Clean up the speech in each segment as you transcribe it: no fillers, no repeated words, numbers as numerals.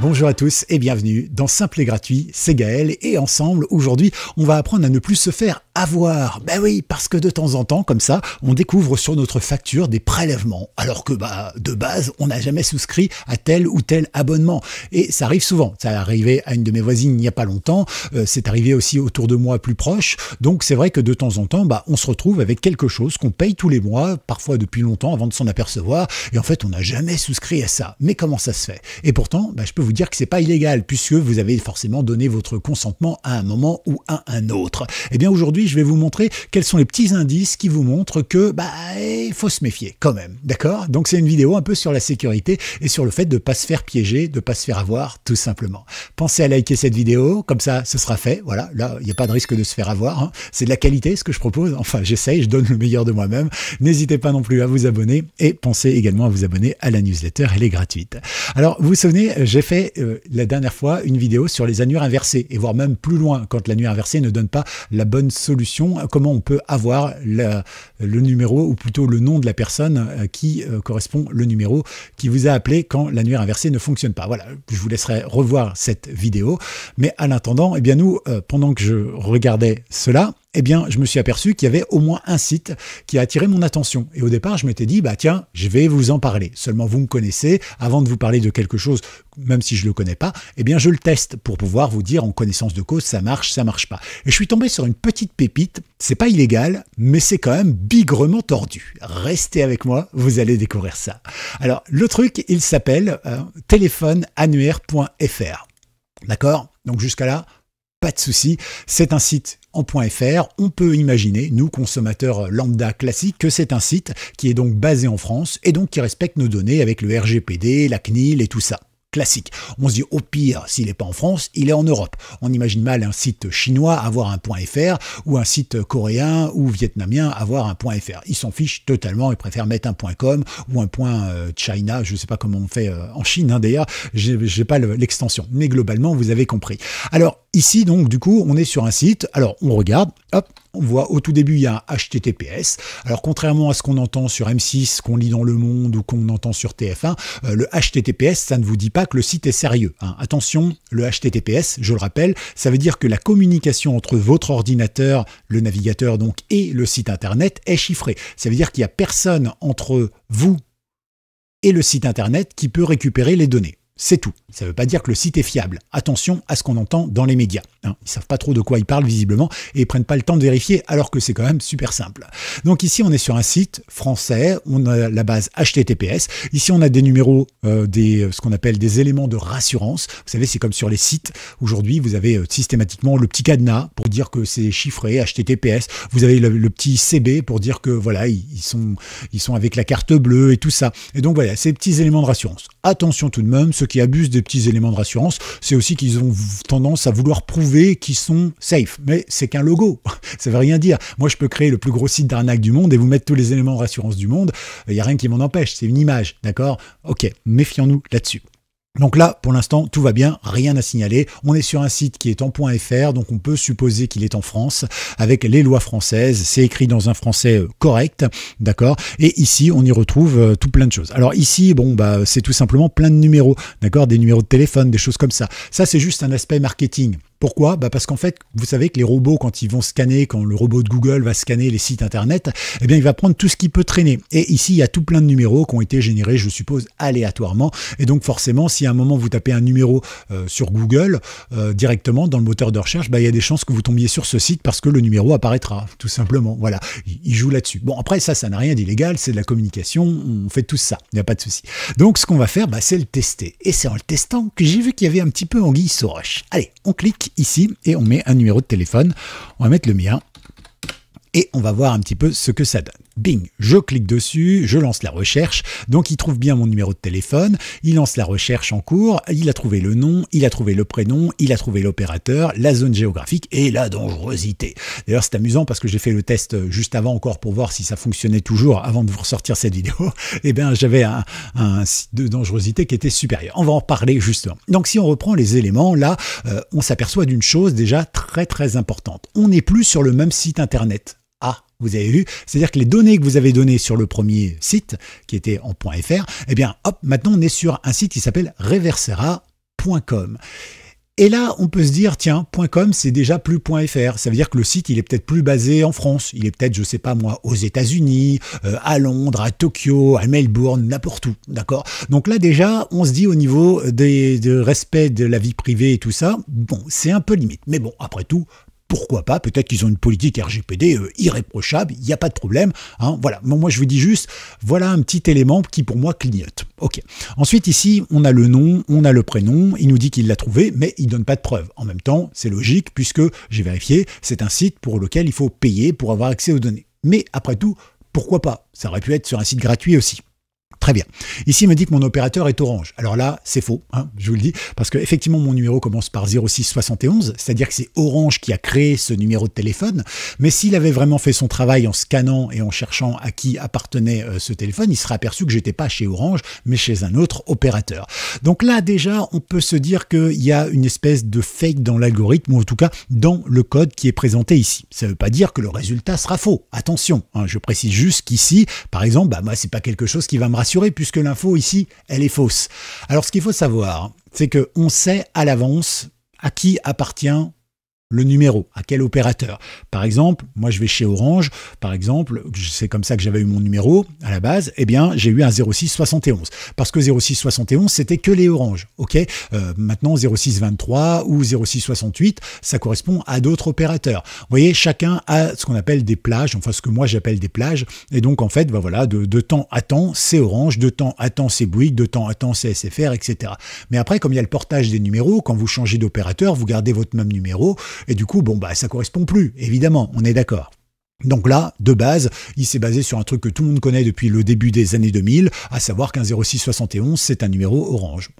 Bonjour à tous et bienvenue dans Simple et Gratuit, c'est Gaël et ensemble, aujourd'hui, on va apprendre à ne plus se faire avoir. Ben oui, parce que de temps en temps, comme ça, on découvre sur notre facture des prélèvements, alors que de base, on n'a jamais souscrit à tel ou tel abonnement. Et ça arrive souvent. Ça est arrivé à une de mes voisines il n'y a pas longtemps, c'est arrivé aussi autour de moi plus proche, donc c'est vrai que de temps en temps, on se retrouve avec quelque chose qu'on paye tous les mois, parfois depuis longtemps avant de s'en apercevoir, et en fait, on n'a jamais souscrit à ça. Mais comment ça se fait? Et pourtant, je peux vous dire que c'est pas illégal, puisque vous avez forcément donné votre consentement à un moment ou à un autre. Et bien aujourd'hui, je vais vous montrer quels sont les petits indices qui vous montrent que il faut se méfier quand même, d'accord? Donc c'est une vidéo un peu sur la sécurité et sur le fait de ne pas se faire piéger, de ne pas se faire avoir, tout simplement. Pensez à liker cette vidéo, comme ça ce sera fait, voilà, là il n'y a pas de risque de se faire avoir, hein. C'est de la qualité ce que je propose, enfin j'essaye, je donne le meilleur de moi-même. N'hésitez pas non plus à vous abonner et pensez également à vous abonner à la newsletter, elle est gratuite. Alors vous vous souvenez, j'ai fait la dernière fois une vidéo sur les annuaires inversés et voire même plus loin quand l'annuaire inversé ne donne pas la bonne solution, comment on peut avoir le numéro ou plutôt le nom de la personne qui correspond le numéro qui vous a appelé quand l'annuaire inversé ne fonctionne pas. Voilà, je vous laisserai revoir cette vidéo, mais en attendant, eh bien nous, pendant que je regardais cela, eh bien, je me suis aperçu qu'il y avait au moins un site qui a attiré mon attention. Et au départ, je m'étais dit, tiens, je vais vous en parler. Seulement, vous me connaissez. Avant de vous parler de quelque chose, même si je le connais pas, eh bien, je le teste pour pouvoir vous dire en connaissance de cause, ça marche pas. Et je suis tombé sur une petite pépite. C'est pas illégal, mais c'est quand même bigrement tordu. Restez avec moi, vous allez découvrir ça. Alors, le truc, il s'appelle téléphoneannuaire.fr. D'accord? Donc, jusqu'à là, pas de souci, c'est un site en .fr, on peut imaginer, nous consommateurs lambda classiques, que c'est un site qui est donc basé en France et donc qui respecte nos données avec le RGPD, la CNIL et tout ça. Classique. On se dit au pire, s'il n'est pas en France, il est en Europe. On imagine mal un site chinois avoir un .fr ou un site coréen ou vietnamien avoir un .fr. Ils s'en fichent totalement, ils préfèrent mettre un .com ou un .china, je ne sais pas comment on fait en Chine, d'ailleurs, j'ai pas l'extension. Mais globalement, vous avez compris. Alors ici, donc, du coup, on est sur un site. Alors, on regarde, hop, on voit au tout début, il y a un HTTPS. Alors, contrairement à ce qu'on entend sur M6, qu'on lit dans Le Monde ou qu'on entend sur TF1, le HTTPS, ça ne vous dit pas que le site est sérieux, hein. Attention, le HTTPS, je le rappelle, ça veut dire que la communication entre votre ordinateur, le navigateur donc, et le site internet est chiffrée. Ça veut dire qu'il n'y a personne entre vous et le site internet qui peut récupérer les données. C'est tout. Ça ne veut pas dire que le site est fiable. Attention à ce qu'on entend dans les médias, hein. Ils ne savent pas trop de quoi ils parlent visiblement et ils ne prennent pas le temps de vérifier alors que c'est quand même super simple. Donc ici, on est sur un site français, on a la base HTTPS. Ici, on a des numéros, ce qu'on appelle des éléments de rassurance. Vous savez, c'est comme sur les sites. Aujourd'hui, vous avez systématiquement le petit cadenas pour dire que c'est chiffré, HTTPS. Vous avez le petit CB pour dire que voilà, ils sont avec la carte bleue et tout ça. Et donc voilà, ces petits éléments de rassurance. Attention tout de même, ceux qui abusent des petits éléments de rassurance, c'est aussi qu'ils ont tendance à vouloir prouver qu'ils sont safe. Mais c'est qu'un logo, ça veut rien dire. Moi, je peux créer le plus gros site d'arnaque du monde et vous mettre tous les éléments de rassurance du monde. Il n'y a rien qui m'en empêche, c'est une image, d'accord? Ok, méfions-nous là-dessus. Donc là, pour l'instant, tout va bien, rien à signaler. On est sur un site qui est en .fr, donc on peut supposer qu'il est en France, avec les lois françaises. C'est écrit dans un français correct, d'accord? Et ici, on y retrouve tout plein de choses. Alors ici, c'est tout simplement plein de numéros, d'accord? Des numéros de téléphone, des choses comme ça. Ça, c'est juste un aspect marketing. Pourquoi? Parce qu'en fait, vous savez que les robots, quand ils vont scanner, quand le robot de Google va scanner les sites internet, eh bien, il va prendre tout ce qui peut traîner. Et ici, il y a tout plein de numéros qui ont été générés, je suppose, aléatoirement. Et donc, forcément, si à un moment vous tapez un numéro sur Google, directement dans le moteur de recherche, il y a des chances que vous tombiez sur ce site parce que le numéro apparaîtra, tout simplement. Voilà, il joue là-dessus. Bon, après, ça n'a rien d'illégal, c'est de la communication, on fait tout ça, il n'y a pas de souci. Donc, ce qu'on va faire, c'est le tester. Et c'est en le testant que j'ai vu qu'il y avait un petit peu anguille sous roche. Allez, on clique ici et on met un numéro de téléphone. On va mettre le mien et on va voir un petit peu ce que ça donne. Bing, je clique dessus, je lance la recherche, donc il trouve bien mon numéro de téléphone, il lance la recherche en cours, il a trouvé le nom, il a trouvé le prénom, il a trouvé l'opérateur, la zone géographique et la dangerosité. D'ailleurs c'est amusant parce que j'ai fait le test juste avant encore pour voir si ça fonctionnait toujours avant de vous ressortir cette vidéo, et bien j'avais un site de dangerosité qui était supérieur. On va en parler justement. Donc si on reprend les éléments, là on s'aperçoit d'une chose déjà très très importante. On n'est plus sur le même site internet. Ah, vous avez vu, c'est-à-dire que les données que vous avez données sur le premier site, qui était en .fr, eh bien, hop, maintenant on est sur un site qui s'appelle Reversera .com. Et là, on peut se dire, tiens, .com, c'est déjà plus .fr. Ça veut dire que le site, il est peut-être plus basé en France. Il est peut-être, je sais pas moi, aux États-Unis, à Londres, à Tokyo, à Melbourne, n'importe où, d'accord? Donc là, déjà, on se dit au niveau de respect de la vie privée et tout ça, bon, c'est un peu limite. Mais bon, après tout, pourquoi pas? Peut-être qu'ils ont une politique RGPD irréprochable, il n'y a pas de problème. Hein, voilà. Bon, moi, je vous dis juste, voilà un petit élément qui, pour moi, clignote. Ok. Ensuite, ici, on a le nom, on a le prénom. Il nous dit qu'il l'a trouvé, mais il ne donne pas de preuve. En même temps, c'est logique, puisque j'ai vérifié, c'est un site pour lequel il faut payer pour avoir accès aux données. Mais après tout, pourquoi pas? Ça aurait pu être sur un site gratuit aussi. Très bien. Ici, il me dit que mon opérateur est Orange. Alors là, c'est faux, hein, je vous le dis, parce que effectivement, mon numéro commence par 0671, c'est-à-dire que c'est Orange qui a créé ce numéro de téléphone. Mais s'il avait vraiment fait son travail en scannant et en cherchant à qui appartenait ce téléphone, il serait aperçu que j'étais pas chez Orange, mais chez un autre opérateur. Donc là, déjà, on peut se dire qu'il y a une espèce de fake dans l'algorithme, ou en tout cas dans le code qui est présenté ici. Ça ne veut pas dire que le résultat sera faux. Attention, hein, je précise juste qu'ici, par exemple, bah, moi, c'est pas quelque chose qui va me rassurer, puisque l'info ici, elle est fausse. Alors ce qu'il faut savoir, c'est qu'on sait à l'avance à qui appartient le numéro, à quel opérateur. Par exemple, moi je vais chez Orange, par exemple, c'est comme ça que j'avais eu mon numéro à la base, eh bien j'ai eu un 0671. Parce que 0671, c'était que les Orange, ok? Maintenant 0623 ou 0668, ça correspond à d'autres opérateurs. Vous voyez, chacun a ce qu'on appelle des plages, enfin ce que moi j'appelle des plages, et donc en fait, bah voilà, de temps à temps, c'est Orange, de temps à temps, c'est Bouygues, de temps à temps, c'est SFR, etc. Mais après, comme il y a le portage des numéros, quand vous changez d'opérateur, vous gardez votre même numéro, et du coup, bon, bah, ça correspond plus, évidemment, on est d'accord. Donc là, de base, il s'est basé sur un truc que tout le monde connaît depuis le début des années 2000, à savoir qu'un 0671, c'est un numéro Orange.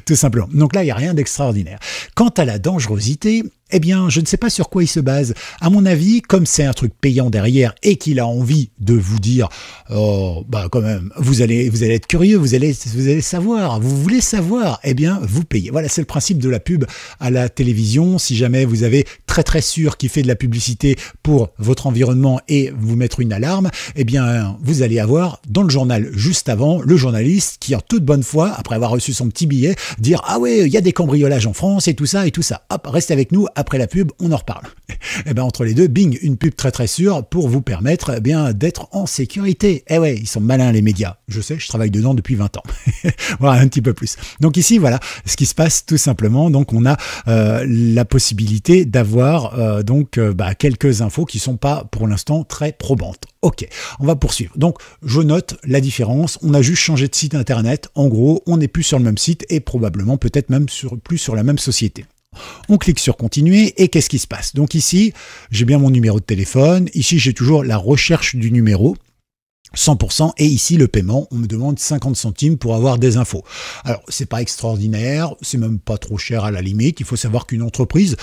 Tout simplement. Donc là, il n'y a rien d'extraordinaire. Quant à la dangerosité, eh bien, je ne sais pas sur quoi il se base. À mon avis, comme c'est un truc payant derrière et qu'il a envie de vous dire, oh, bah quand même, vous allez être curieux, vous allez savoir, vous voulez savoir, eh bien, vous payez. Voilà, c'est le principe de la pub à la télévision. Si jamais vous avez très sûr qui fait de la publicité pour votre environnement et vous mettre une alarme, eh bien, vous allez avoir dans le journal juste avant le journaliste qui, en toute bonne foi, après avoir reçu son petit billet, dire ah ouais, il y a des cambriolages en France et tout ça. Hop, restez avec nous. Après la pub, on en reparle. Et ben entre les deux, bing, une pub très sûre pour vous permettre bien d'être en sécurité. Eh ouais, ils sont malins les médias. Je sais, je travaille dedans depuis 20 ans. Voilà, un petit peu plus. Donc ici, voilà ce qui se passe tout simplement. Donc on a la possibilité d'avoir quelques infos qui sont pas pour l'instant très probantes. Ok, on va poursuivre. Donc je note la différence. On a juste changé de site internet. En gros, on n'est plus sur le même site et probablement peut-être même plus sur la même société. On clique sur continuer et qu'est-ce qui se passe? Donc ici, j'ai bien mon numéro de téléphone. Ici, j'ai toujours la recherche du numéro. 100% et ici le paiement, on me demande 50 centimes pour avoir des infos. Alors c'est pas extraordinaire, c'est même pas trop cher à la limite. Il faut savoir qu'une entreprise,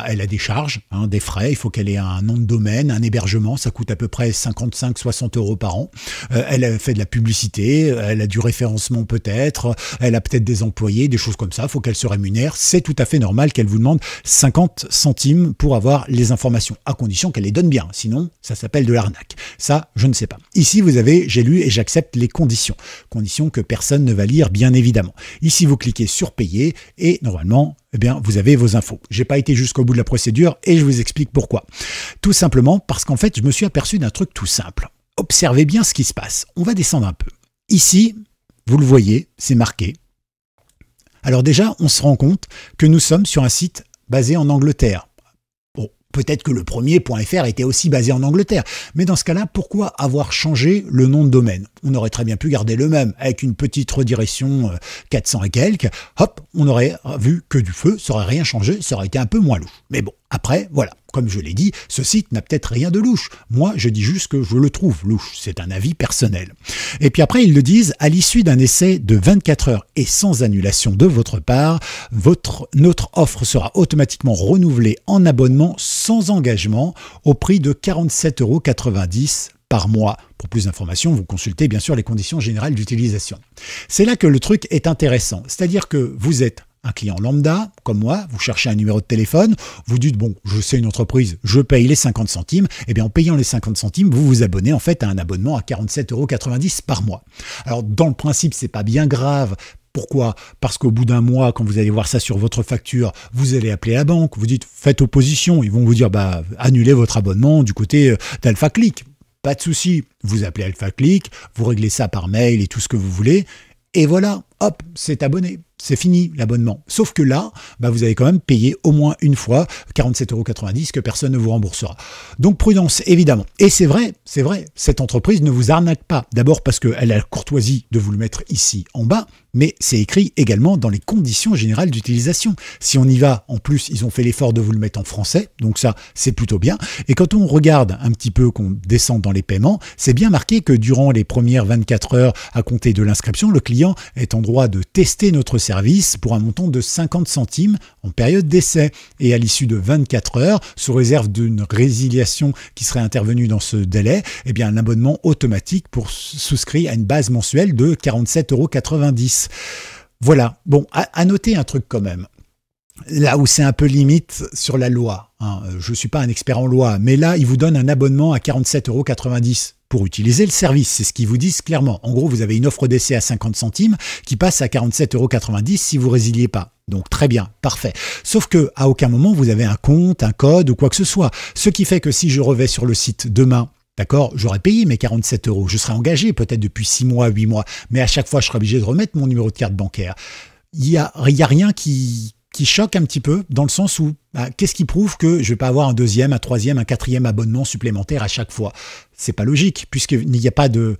elle a des charges, des frais. Il faut qu'elle ait un nom de domaine, un hébergement, ça coûte à peu près 55-60 € par an. Elle a fait de la publicité, elle a du référencement peut-être, elle a peut-être des employés, des choses comme ça. Il faut qu'elle se rémunère. C'est tout à fait normal qu'elle vous demande 50 centimes pour avoir les informations, à condition qu'elle les donne bien. Sinon, ça s'appelle de l'arnaque. Ça, je ne sais pas. Ici, j'ai lu et j'accepte les conditions. Conditions que personne ne va lire, bien évidemment. Ici, vous cliquez sur payer et normalement, eh bien, vous avez vos infos. J'ai pas été jusqu'au bout de la procédure et je vous explique pourquoi. Tout simplement parce qu'en fait, je me suis aperçu d'un truc tout simple. Observez bien ce qui se passe. On va descendre un peu. Ici, vous le voyez, c'est marqué. Alors déjà, on se rend compte que nous sommes sur un site basé en Angleterre. Peut-être que le premier .fr était aussi basé en Angleterre. Mais dans ce cas-là, pourquoi avoir changé le nom de domaine? On aurait très bien pu garder le même, avec une petite redirection 400 et quelques. Hop, on aurait vu que du feu, ça aurait rien changé, ça aurait été un peu moins louche. Mais bon, après, voilà. Comme je l'ai dit, ce site n'a peut-être rien de louche. Moi, je dis juste que je le trouve louche. C'est un avis personnel. Et puis après, ils le disent, à l'issue d'un essai de 24 heures et sans annulation de votre part, notre offre sera automatiquement renouvelée en abonnement sans engagement au prix de 47,90 € par mois. Pour plus d'informations, vous consultez bien sûr les conditions générales d'utilisation. C'est là que le truc est intéressant. C'est-à-dire que vous êtes un client lambda, comme moi, vous cherchez un numéro de téléphone, vous dites, bon, je sais une entreprise, je paye les 50 centimes, et bien en payant les 50 centimes, vous vous abonnez en fait à un abonnement à 47,90 € par mois. Alors dans le principe, c'est pas bien grave, Pourquoi? Parce qu'au bout d'un mois, quand vous allez voir ça sur votre facture, vous allez appeler la banque, vous dites faites opposition, ils vont vous dire bah annulez votre abonnement du côté d'Alpha Click. Pas de souci, vous appelez Alpha Click, vous réglez ça par mail et tout ce que vous voulez, et voilà, hop, c'est abonné. C'est fini l'abonnement. Sauf que là, bah, vous avez quand même payé au moins une fois 47,90 € que personne ne vous remboursera. Donc prudence, évidemment. Et c'est vrai, cette entreprise ne vous arnaque pas. D'abord parce qu'elle a la courtoisie de vous le mettre ici en bas, mais c'est écrit également dans les conditions générales d'utilisation. Si on y va, en plus, ils ont fait l'effort de vous le mettre en français, donc ça, c'est plutôt bien. Et quand on regarde un petit peu, qu'on descend dans les paiements, c'est bien marqué que durant les premières 24 heures à compter de l'inscription, le client est en droit de tester notre service pour un montant de 50 centimes en période d'essai. Et à l'issue de 24 heures, sous réserve d'une résiliation qui serait intervenue dans ce délai, eh bien, un abonnement automatique pour souscrit à une base mensuelle de 47,90 €. Voilà. Bon, à noter un truc quand même. Là où c'est un peu limite sur la loi. Hein. Je ne suis pas un expert en loi, mais là, ils vous donnent un abonnement à 47,90 € pour utiliser le service. C'est ce qu'ils vous disent clairement. En gros, vous avez une offre d'essai à 50 centimes qui passe à 47,90 € si vous résiliez pas. Donc très bien, parfait. Sauf que à aucun moment vous avez un compte, un code ou quoi que ce soit. Ce qui fait que si je revais sur le site demain, d'accord, j'aurais payé mes 47 €. Je serais engagé peut-être depuis 6 mois, 8 mois. Mais à chaque fois, je serais obligé de remettre mon numéro de carte bancaire. Il y a rien qui choque un petit peu, dans le sens où, qu'est-ce qui prouve que je ne vais pas avoir un deuxième, un troisième, un quatrième abonnement supplémentaire à chaque fois? C'est pas logique, puisqu'il n'y a pas de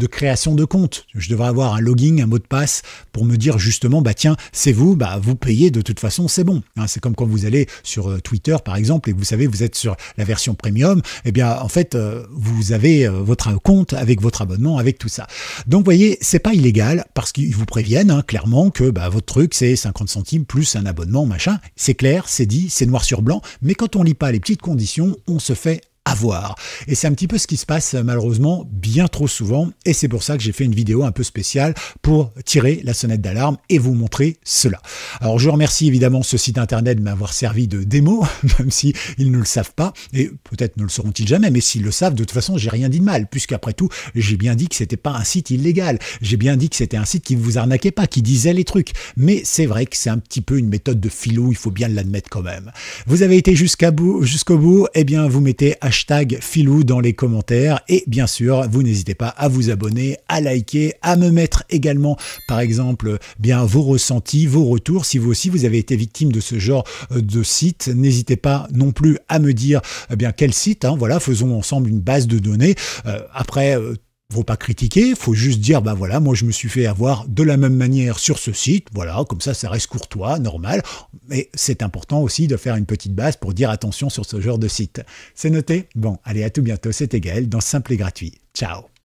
création de compte. Je devrais avoir un login, un mot de passe pour me dire justement, bah tiens, c'est vous, bah vous payez de toute façon, c'est bon. Hein, c'est comme quand vous allez sur Twitter par exemple et vous savez, vous êtes sur la version premium, eh bien en fait, vous avez votre compte avec votre abonnement, avec tout ça. Donc vous voyez, c'est pas illégal parce qu'ils vous préviennent hein, clairement que bah, votre truc c'est 50 centimes plus un abonnement, machin. C'est clair, c'est dit, c'est noir sur blanc, mais quand on lit pas les petites conditions, on se fait avoir. Et c'est un petit peu ce qui se passe malheureusement bien trop souvent et c'est pour ça que j'ai fait une vidéo un peu spéciale pour tirer la sonnette d'alarme et vous montrer cela. Alors je remercie évidemment ce site internet de m'avoir servi de démo, même si ils ne le savent pas et peut-être ne le sauront-ils jamais, mais s'ils le savent, de toute façon j'ai rien dit de mal puisqu'après tout j'ai bien dit que c'était pas un site illégal, j'ai bien dit que c'était un site qui ne vous arnaquait pas, qui disait les trucs, mais c'est vrai que c'est un petit peu une méthode de filou, il faut bien l'admettre quand même. Vous avez été jusqu'au bout, eh bien vous mettez hashtag Filou dans les commentaires et bien sûr vous n'hésitez pas à vous abonner, à liker, à me mettre également par exemple bien vos ressentis, vos retours. Si vous aussi vous avez été victime de ce genre de site, n'hésitez pas non plus à me dire bien quel site, hein, voilà, faisons ensemble une base de données. Après faut pas critiquer, faut juste dire bah voilà, moi je me suis fait avoir de la même manière sur ce site, voilà, comme ça reste courtois, normal, mais c'est important aussi de faire une petite base pour dire attention sur ce genre de site. C'est noté? Bon, allez, à tout bientôt, c'était Gaël dans Simple et Gratuit. Ciao.